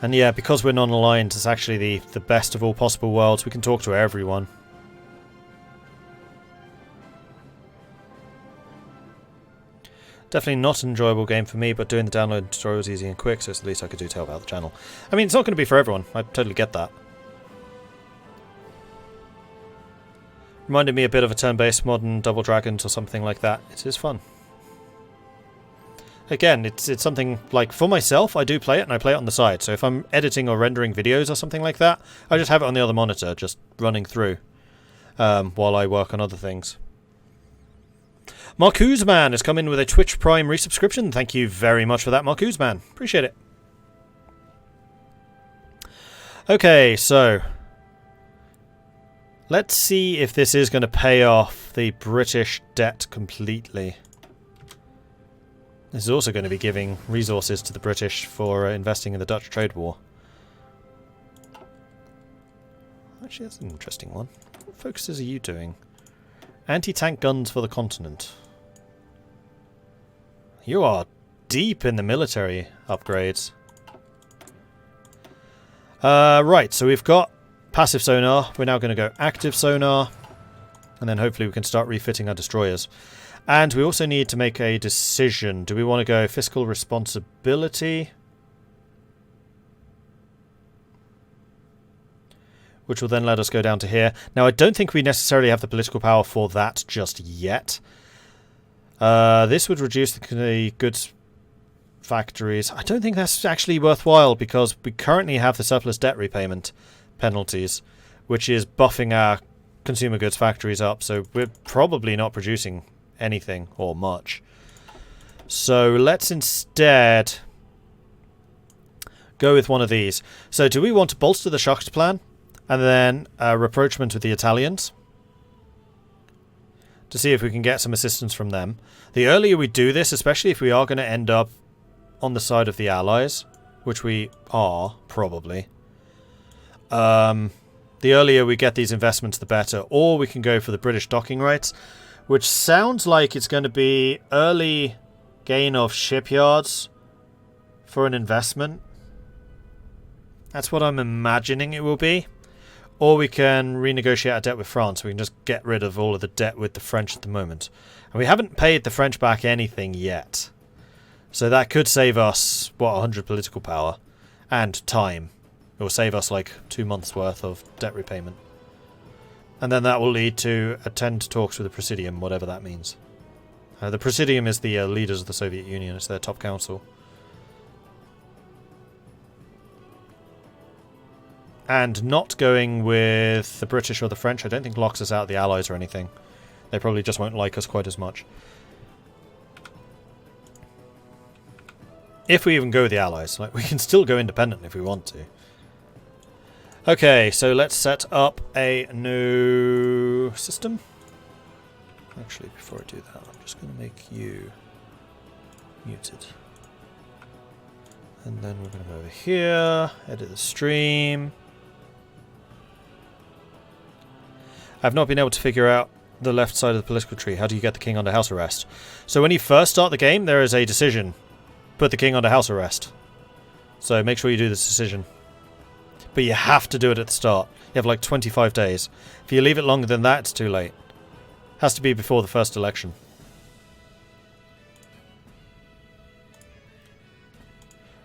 And yeah, because we're non-aligned, it's actually the best of all possible worlds. We can talk to everyone. Definitely not an enjoyable game for me, but doing the download tutorial was easy and quick, so it's the least I could do to help out the channel. I mean, it's not going to be for everyone. I totally get that. Reminded me a bit of a turn-based modern Double Dragons or something like that. It is fun. Again, it's something like, for myself, I do play it and I play it on the side. So if I'm editing or rendering videos or something like that, I just have it on the other monitor, just running through while I work on other things. Marcuzman has come in with a Twitch Prime resubscription. Thank you very much for that, Marcuzman. Appreciate it. Okay, so let's see if this is going to pay off the British debt completely. This is also going to be giving resources to the British for investing in the Dutch trade war. Actually, that's an interesting one. What focuses are you doing? Anti-tank guns for the continent. You are deep in the military upgrades. Right, so we've got passive sonar. We're now going to go active sonar. And then hopefully we can start refitting our destroyers. And we also need to make a decision. Do we want to go fiscal responsibility? Which will then let us go down to here. Now, I don't think we necessarily have the political power for that just yet. This would reduce the goods factories. I don't think that's actually worthwhile because we currently have the surplus debt repayment penalties, which is buffing our consumer goods factories up. So we're probably not producing anything or much. So let's instead go with one of these. So do we want to bolster the Schacht plan and then rapprochement with the Italians to see if we can get some assistance from them? The earlier we do this, especially if we are going to end up on the side of the Allies, which we are probably, the earlier we get these investments the better. Or we can go for the British docking rights, which sounds like it's going to be early gain of shipyards for an investment. That's what I'm imagining it will be. Or we can renegotiate our debt with France. We can just get rid of all of the debt with the French at the moment. And we haven't paid the French back anything yet. So that could save us, what, 100 political power and time. It will save us like 2 months worth of debt repayment. And then that will lead to attend talks with the Presidium, whatever that means. The Presidium is the leaders of the Soviet Union. It's their top council. And not going with the British or the French, I don't think locks us out of the Allies or anything. They probably just won't like us quite as much. If we even go with the Allies. Like, we can still go independent if we want to. Okay, so let's set up a new system. Actually, before I do that, I'm just going to make you muted. And then we're going to go over here, edit the stream. I've not been able to figure out the left side of the political tree. How do you get the king under house arrest? So when you first start the game, there is a decision. Put the king under house arrest. So make sure you do this decision. But you have to do it at the start. You have like 25 days. If you leave it longer than that, it's too late. Has to be before the first election.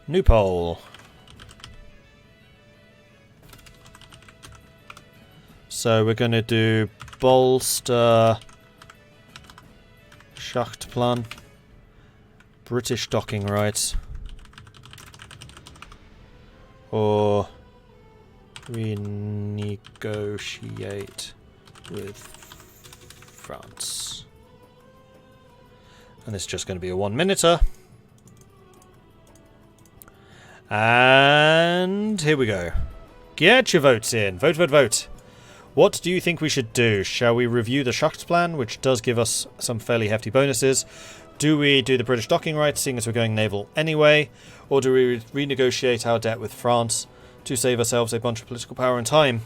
New poll. So we're going to do bolster Schacht plan, British docking rights, or renegotiate with France. And this is just going to be a 1-minuter. And here we go. Get your votes in. Vote, vote, vote. What do you think we should do? Shall we review the Schacht plan, which does give us some fairly hefty bonuses? Do we do the British docking rights, seeing as we're going naval anyway? Or do we renegotiate our debt with France to save ourselves a bunch of political power and time?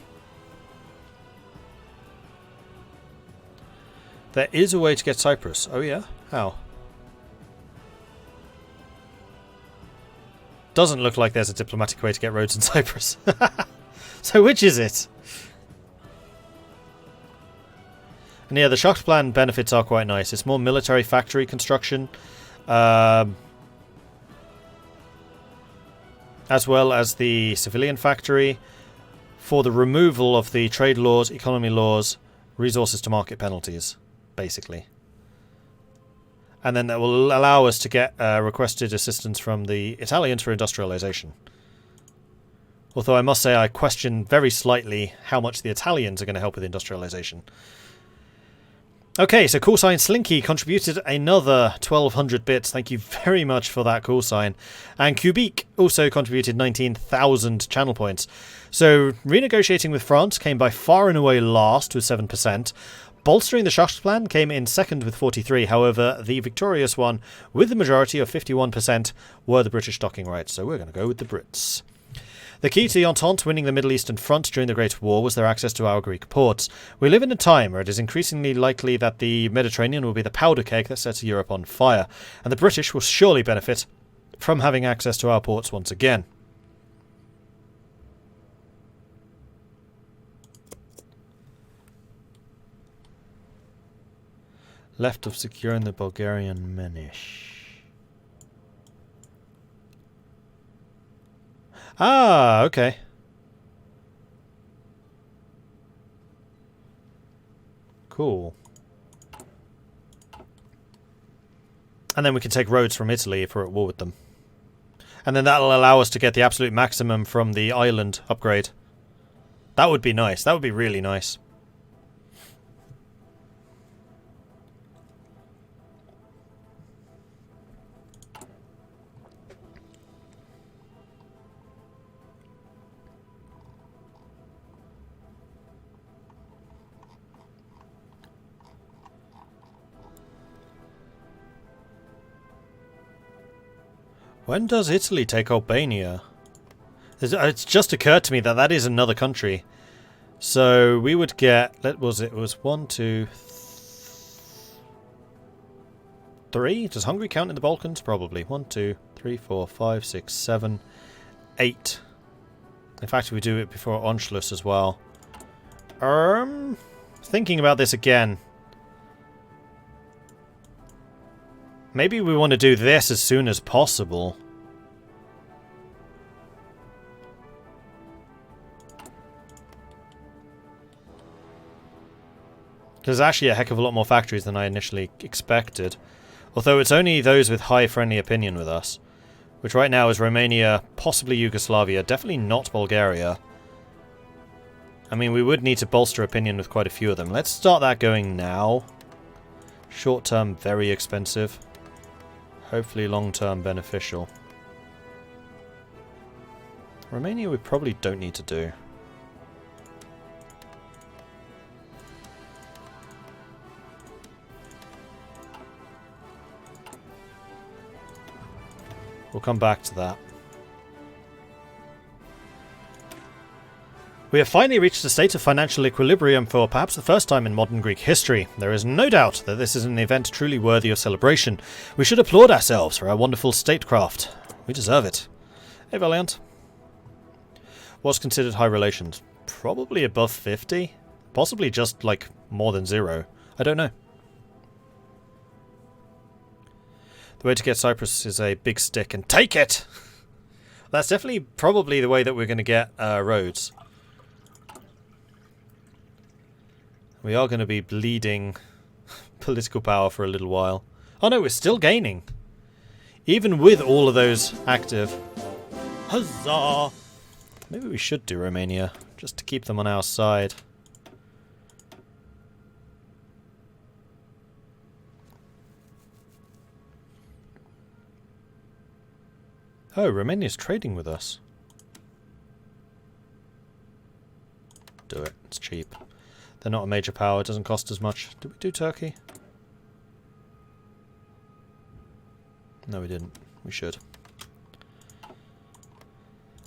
There is a way to get Cyprus. Oh yeah? How? Doesn't look like there's a diplomatic way to get roads in Cyprus. So which is it? And yeah, the Shocked Plan benefits are quite nice. It's more military factory construction. As well as the civilian factory. For the removal of the trade laws, economy laws, resources to market penalties. Basically. And then that will allow us to get requested assistance from the Italians for industrialization. Although I must say I question very slightly how much the Italians are going to help with industrialization. Okay, so call sign Slinky contributed another 1200 bits. Thank you very much for that call sign. And Cubique also contributed 19,000 channel points. So renegotiating with France came by far and away last with 7%. Bolstering the Shocked Plan came in second with 43. However, the victorious one with the majority of 51% were the British docking rights. So we're going to go with the Brits. The key to the Entente winning the Middle Eastern front during the Great War was their access to our Greek ports. We live in a time where it is increasingly likely that the Mediterranean will be the powder keg that sets Europe on fire, and the British will surely benefit from having access to our ports once again. Left of securing the Bulgarian Menish. Ah, okay. Cool. And then we can take roads from Italy if we're at war with them. And then that'll allow us to get the absolute maximum from the island upgrade. That would be nice. That would be really nice. When does Italy take Albania? It's just occurred to me that that is another country. So we would get... It was 1, 2, 3? Does Hungary count in the Balkans? Probably. 1, 2, 3, 4, 5, 6, 7, 8. In fact, we do it before Anschluss as well. Thinking about this again. Maybe we want to do this as soon as possible. There's actually a heck of a lot more factories than I initially expected. Although it's only those with high friendly opinion with us. Which right now is Romania, possibly Yugoslavia, definitely not Bulgaria. I mean, we would need to bolster opinion with quite a few of them. Let's start that going now. Short term, very expensive. Hopefully long-term beneficial. Romania we probably don't need to do. We'll come back to that. We have finally reached a state of financial equilibrium for perhaps the first time in modern Greek history. There is no doubt that this is an event truly worthy of celebration. We should applaud ourselves for our wonderful statecraft. We deserve it. Hey, Valiant. What's considered high relations? Probably above 50? Possibly just, like, more than 0. I don't know. The way to get Cyprus is a big stick and take it! That's definitely probably the way that we're going to get roads. We are going to be bleeding political power for a little while. Oh no, we're still gaining. Even with all of those active. Huzzah! Maybe we should do Romania, just to keep them on our side. Oh, Romania's trading with us. Do it, it's cheap. They're not a major power, it doesn't cost as much. Did we do Turkey? No, we didn't. We should.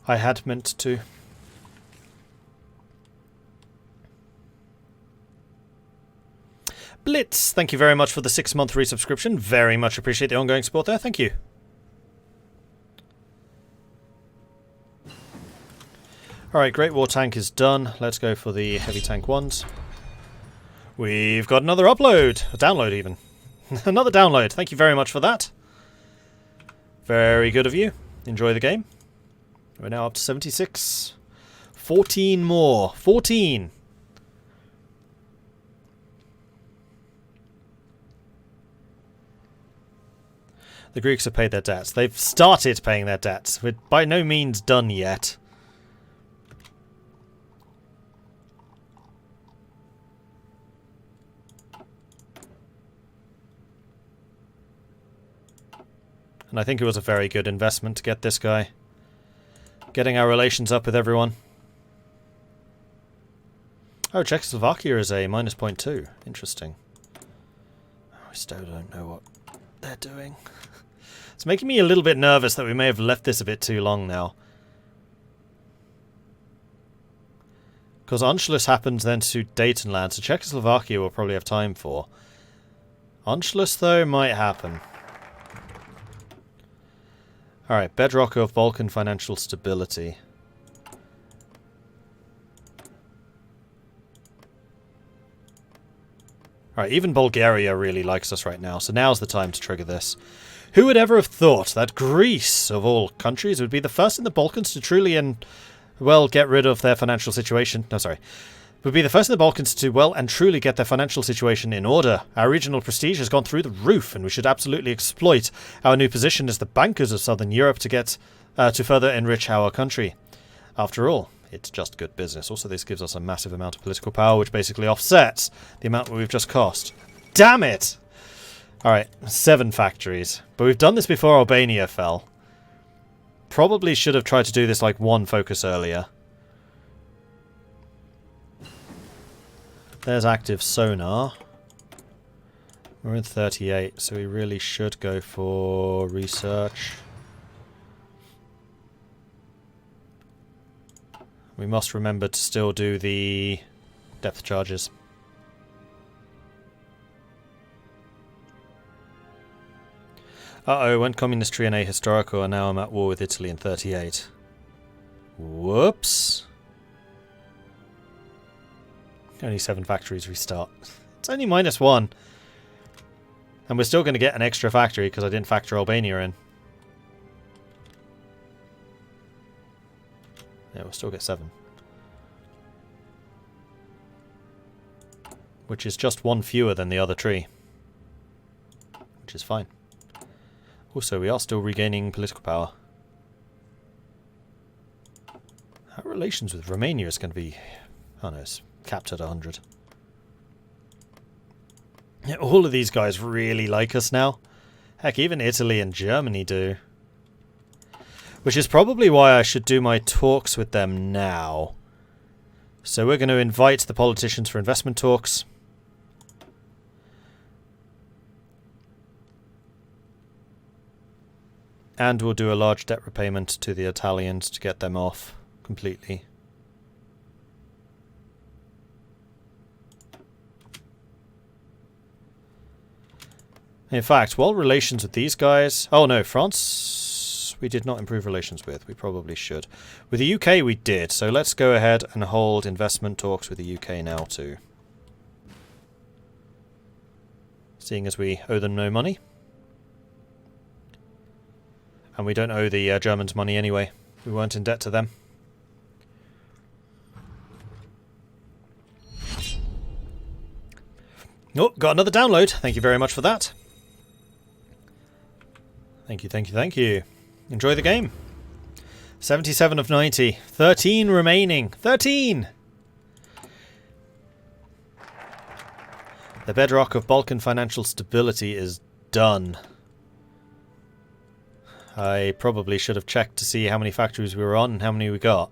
I had meant to. Blitz, thank you very much for the 6-month resubscription. Very much appreciate the ongoing support there. Thank you. Alright, Great War Tank is done. Let's go for the heavy tank ones. We've got another upload. A download even. Another download. Thank you very much for that. Very good of you. Enjoy the game. We're now up to 76. 14 more. 14! The Greeks have paid their debts. They've started paying their debts. We're by no means done yet. And I think it was a very good investment to get this guy. Getting our relations up with everyone. Oh, Czechoslovakia is a minus 0.2. Interesting. Oh, we still don't know what they're doing. It's making me a little bit nervous that we may have left this a bit too long now. Because Anschluss happens then to Datenland, so Czechoslovakia will probably have time for. Anschluss, though, might happen. Alright, bedrock of Balkan financial stability. Alright, even Bulgaria really likes us right now, so now's the time to trigger this. Who would ever have thought that Greece, of all countries, would be the first in the Balkans to truly get rid of their financial situation? No, sorry. Would be the first in the Balkans to well and truly get their financial situation in order. Our regional prestige has gone through the roof, and we should absolutely exploit our new position as the bankers of Southern Europe to get to further enrich our country. After all, it's just good business. Also, this gives us a massive amount of political power, which basically offsets the amount that we've just cost. Damn it! Alright, 7 factories. But we've done this before Albania fell. Probably should have tried to do this like one focus earlier. There's active sonar. We're in 38, so we really should go for research. We must remember to still do the depth charges. Uh-oh, went Communist Triennale Historical, and now I'm at war with Italy in 38. Whoops. Only 7 factories restart. It's only -1. And we're still going to get an extra factory because I didn't factor Albania in. Yeah, we'll still get 7. Which is just 1 fewer than the other tree. Which is fine. Also, we are still regaining political power. Our relations with Romania is going to be... oh no, it's capped at 100. Yeah, all of these guys really like us now. Heck, even Italy and Germany do. Which is probably why I should do my talks with them now. So we're going to invite the politicians for investment talks. And we'll do a large debt repayment to the Italians to get them off completely. In fact, while relations with these guys... oh no, France we did not improve relations with. We probably should. With the UK we did, so let's go ahead and hold investment talks with the UK now too. Seeing as we owe them no money. And we don't owe the Germans money anyway. We weren't in debt to them. Oh, got another download. Thank you very much for that. Thank you, thank you, thank you. Enjoy the game. 77 of 90. 13 remaining. 13! The bedrock of Balkan financial stability is done. I probably should have checked to see how many factories we were on and how many we got.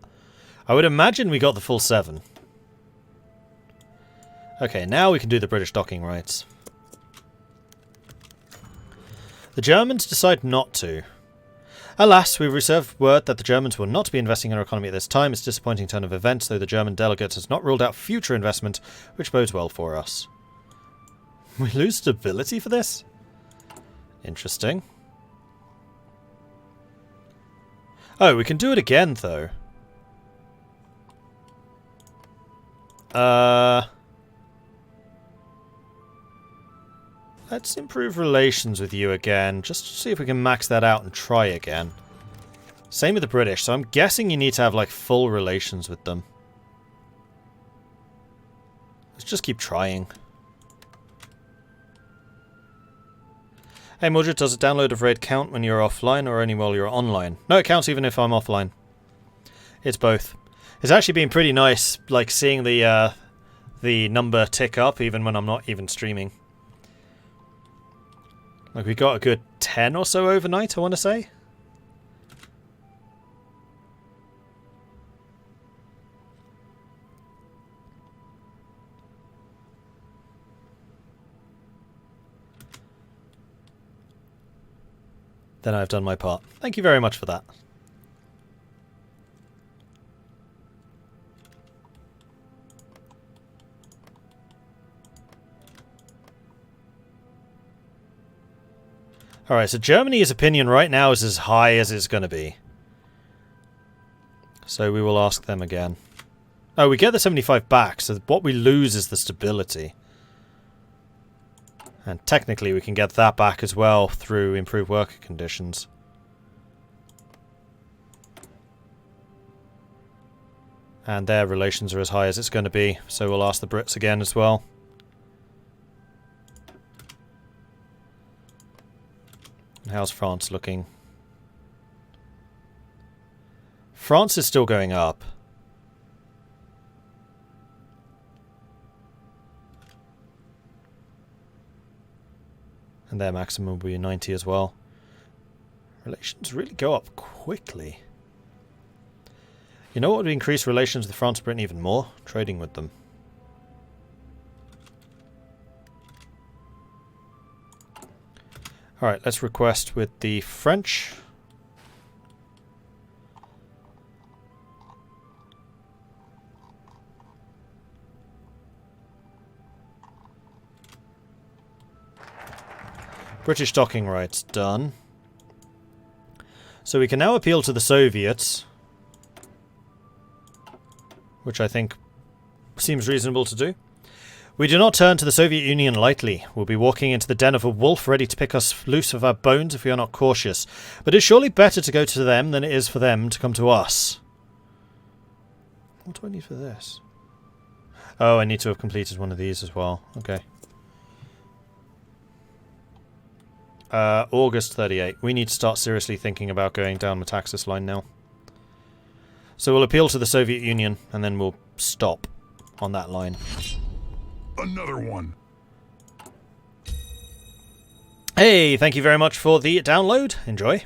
I would imagine we got the full 7. Okay, now we can do the British docking rights. The Germans decide not to. Alas, we received word that the Germans will not be investing in our economy at this time. It's a disappointing turn of events, though the German delegate has not ruled out future investment, which bodes well for us. We lose stability for this? Interesting. Oh, we can do it again, though. Let's improve relations with you again, just to see if we can max that out and try again. Same with the British, so I'm guessing you need to have like full relations with them. Let's just keep trying. Hey Mordred, does a download of raid count when you're offline or only while you're online? No, it counts even if I'm offline. It's both. It's actually been pretty nice, like seeing the number tick up even when I'm not even streaming. Like we got a good 10 or so overnight, I want to say. Then I've done my part. Thank you very much for that. Alright, so Germany's opinion right now is as high as it's going to be. So we will ask them again. Oh, we get the 75 back, so what we lose is the stability. And technically we can get that back as well through improved worker conditions. And their relations are as high as it's going to be, so we'll ask the Brits again as well. How's France looking? France is still going up. And their maximum will be 90 as well. Relations really go up quickly. You know what would increase relations with France and Britain even more? Trading with them. Alright, let's request with the French. British docking rights done. So we can now appeal to the Soviets, which I think seems reasonable to do. We do not turn to the Soviet Union lightly. We'll be walking into the den of a wolf ready to pick us loose of our bones if we are not cautious. But it's surely better to go to them than it is for them to come to us. What do I need for this? Oh, I need to have completed one of these as well. Okay. August 38. We need to start seriously thinking about going down Metaxas line now. So we'll appeal to the Soviet Union, and then we'll stop on that line. Another one. Hey, thank you very much for the download. Enjoy.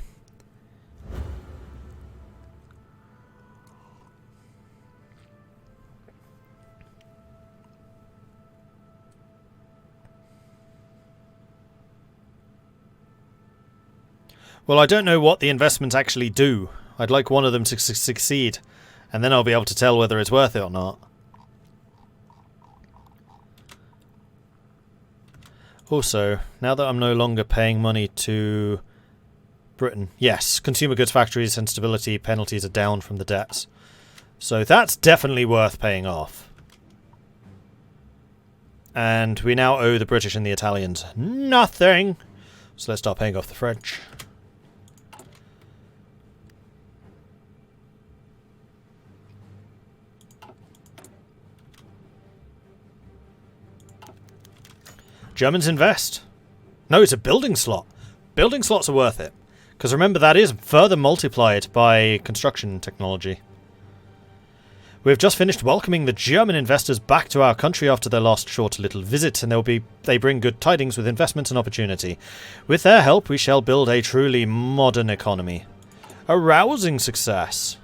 Well, I don't know what the investments actually do. I'd like one of them to succeed, and then I'll be able to tell whether it's worth it or not. Also, now that I'm no longer paying money to Britain, yes, consumer goods factories and stability penalties are down from the debts. So that's definitely worth paying off. And we now owe the British and the Italians nothing. So let's start paying off the French. Germans invest. No, it's a building slot. Building slots are worth it. Because remember, that is further multiplied by construction technology. We have just finished welcoming the German investors back to our country after their last short little visit, and they bring good tidings with investment and opportunity. With their help, we shall build a truly modern economy. A rousing success.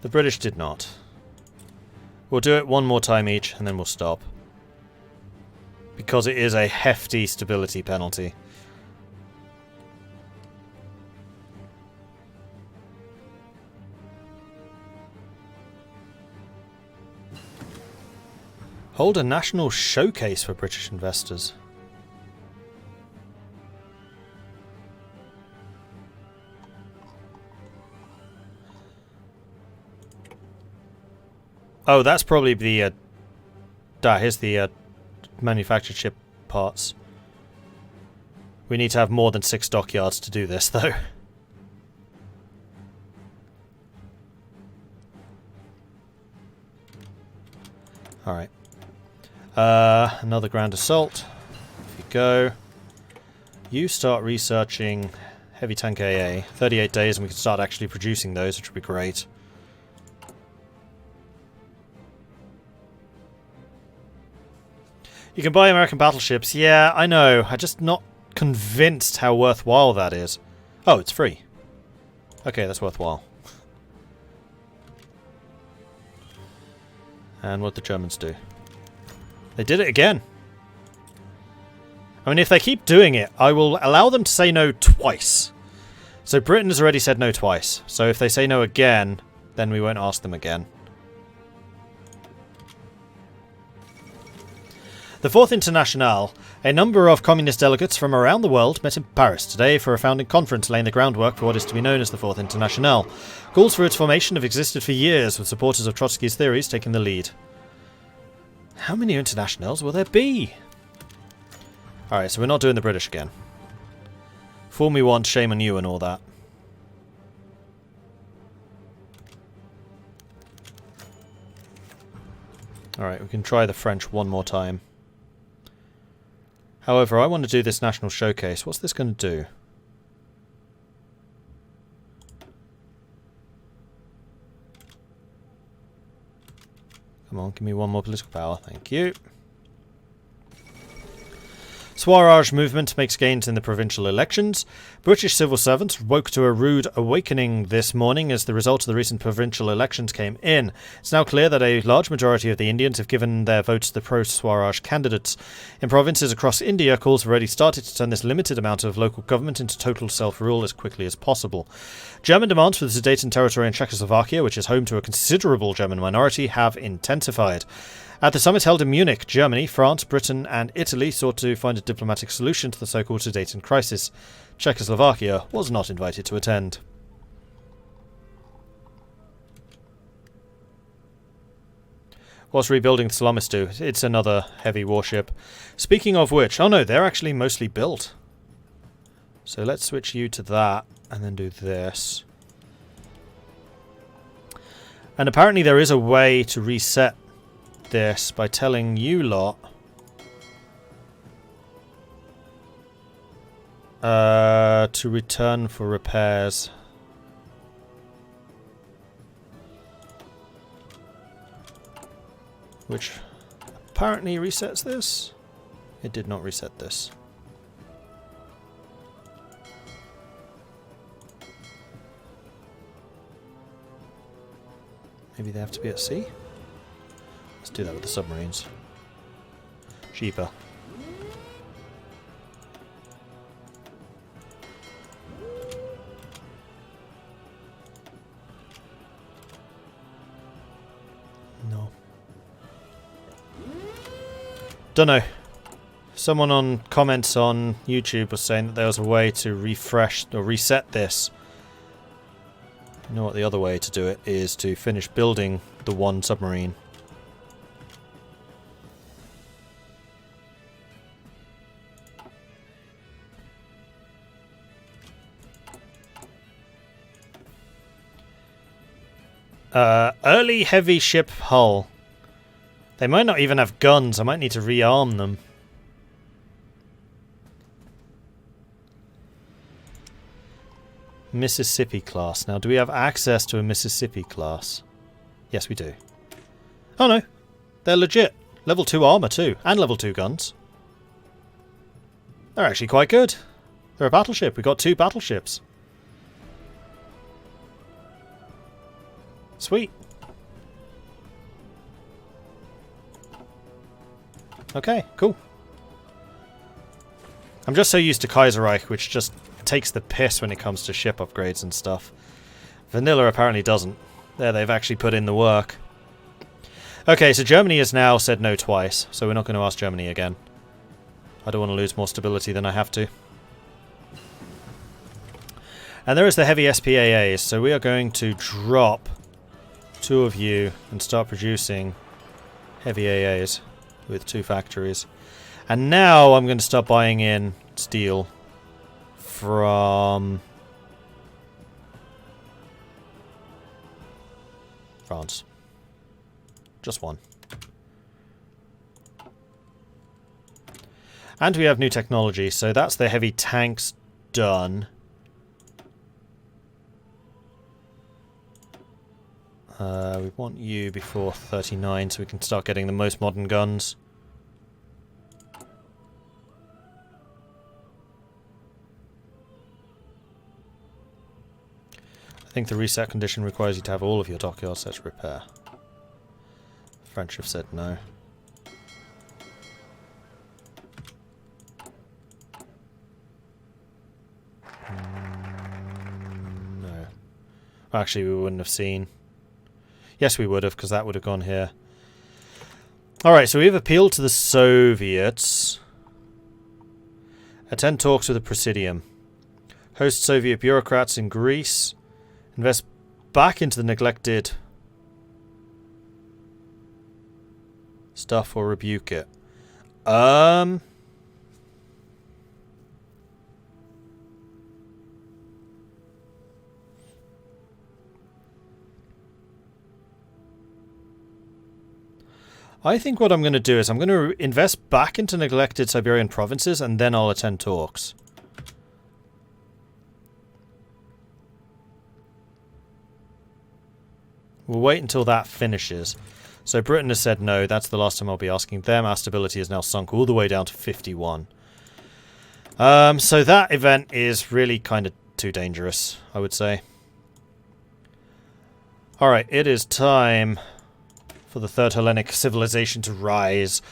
The British did not. We'll do it one more time each, and then we'll stop. Because it is a hefty stability penalty. Hold a national showcase for British investors. Oh, that's probably the... here's the manufactured ship parts. We need to have more than 6 dockyards to do this, though. Alright. Another grand assault. Off you go. You start researching heavy tank AA. 38 days and we can start actually producing those, which would be great. You can buy American battleships. Yeah, I know. I'm just not convinced how worthwhile that is. Oh, it's free. Okay, that's worthwhile. And what the Germans do? They did it again. I mean, if they keep doing it, I will allow them to say no twice. So Britain has already said no twice. So if they say no again, then we won't ask them again. The Fourth Internationale, a number of communist delegates from around the world met in Paris today for a founding conference laying the groundwork for what is to be known as the Fourth Internationale. Calls for its formation have existed for years, with supporters of Trotsky's theories taking the lead. How many internationals will there be? Alright, so we're not doing the British again. Fool me once, shame on you and all that. Alright, we can try the French one more time. However, I want to do this national showcase. What's this going to do? Come on, give me one more political power. Thank you. Swaraj movement makes gains in the provincial elections. British civil servants woke to a rude awakening this morning as the result of the recent provincial elections came in. It's now clear that a large majority of the Indians have given their votes to the pro-Swaraj candidates. In provinces across India, calls have already started to turn this limited amount of local government into total self-rule as quickly as possible. German demands for the Sudeten territory in Czechoslovakia, which is home to a considerable German minority, have intensified. At the summit held in Munich, Germany, France, Britain and Italy sought to find a diplomatic solution to the so-called Sudeten crisis. Czechoslovakia was not invited to attend. What's rebuilding the Salamis do? It's another heavy warship. Speaking of which, oh no, they're actually mostly built. So let's switch you to that and then do this. And apparently there is a way to reset this by telling you lot to return for repairs. Which apparently resets this. It did not reset this. Maybe they have to be at sea? Let's do that with the submarines. Cheaper. No. Dunno. Someone on comments on YouTube was saying that there was a way to refresh or reset this. You know what the other way to do it is to finish building the one submarine. Early heavy ship hull. They might not even have guns. I might need to rearm them. Mississippi class. Now, do we have access to a Mississippi class? Yes, we do. Oh no. They're legit. Level 2 armor too. And level 2 guns. They're actually quite good. They're a battleship. We got 2 battleships. Sweet. Okay, cool. I'm just so used to Kaiserreich, which just takes the piss when it comes to ship upgrades and stuff. Vanilla apparently doesn't. There, they've actually put in the work. Okay, so Germany has now said no twice, so we're not going to ask Germany again. I don't want to lose more stability than I have to. And there is the heavy SPAAs, so we are going to drop 2 of you and start producing heavy AAs with 2 factories. And now I'm going to start buying in steel from France. Just 1. And we have new technology, so that's the heavy tanks done. We want you before 39 so we can start getting the most modern guns. I think the reset condition requires you to have all of your dockyards set to repair. The French have said no. No. Actually, we wouldn't have seen. Yes, we would have, because that would have gone here. Alright, so we've appealed to the Soviets. Attend talks with the Presidium. Host Soviet bureaucrats in Greece. Invest back into the neglected stuff or rebuke it. I think what I'm going to do is I'm going to invest back into neglected Siberian provinces and then I'll attend talks. We'll wait until that finishes. So Britain has said no, that's the last time I'll be asking them. Our stability is now sunk all the way down to 51. So that event is really kind of too dangerous, I would say. Alright, it is time for the Third Hellenic civilization to rise.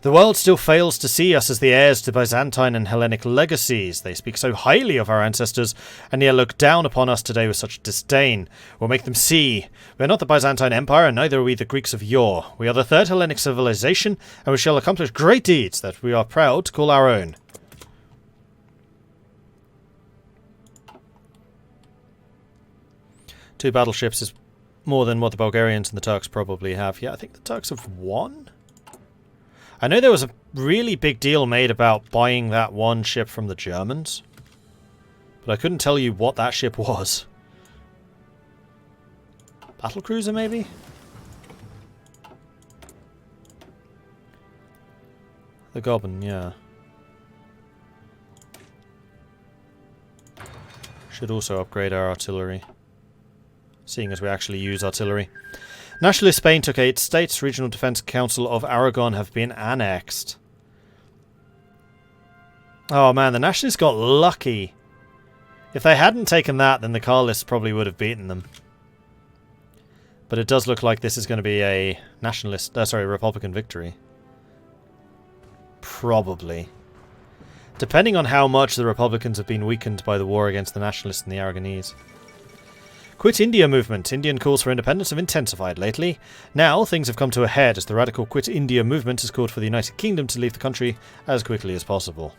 The world still fails to see us as the heirs to Byzantine and Hellenic legacies. They speak so highly of our ancestors, and yet look down upon us today with such disdain. We'll make them see. We are not the Byzantine Empire, and neither are we the Greeks of yore. We are the Third Hellenic civilization, and we shall accomplish great deeds that we are proud to call our own. Two battleships is more than what the Bulgarians and the Turks probably have. Yeah, I think the Turks have won. I know there was a really big deal made about buying that one ship from the Germans, but I couldn't tell you what that ship was. Battlecruiser, maybe? The Goblin, yeah. Should also upgrade our artillery, seeing as we actually use artillery. Nationalist Spain took 8 states. Regional Defense Council of Aragon have been annexed. Oh man, the Nationalists got lucky. If they hadn't taken that, then the Carlists probably would have beaten them. But it does look like this is going to be a Republican victory. Probably. Depending on how much the Republicans have been weakened by the war against the Nationalists and the Aragonese. Quit India movement. Indian calls for independence have intensified lately. Now, things have come to a head as the radical Quit India movement has called for the United Kingdom to leave the country as quickly as possible.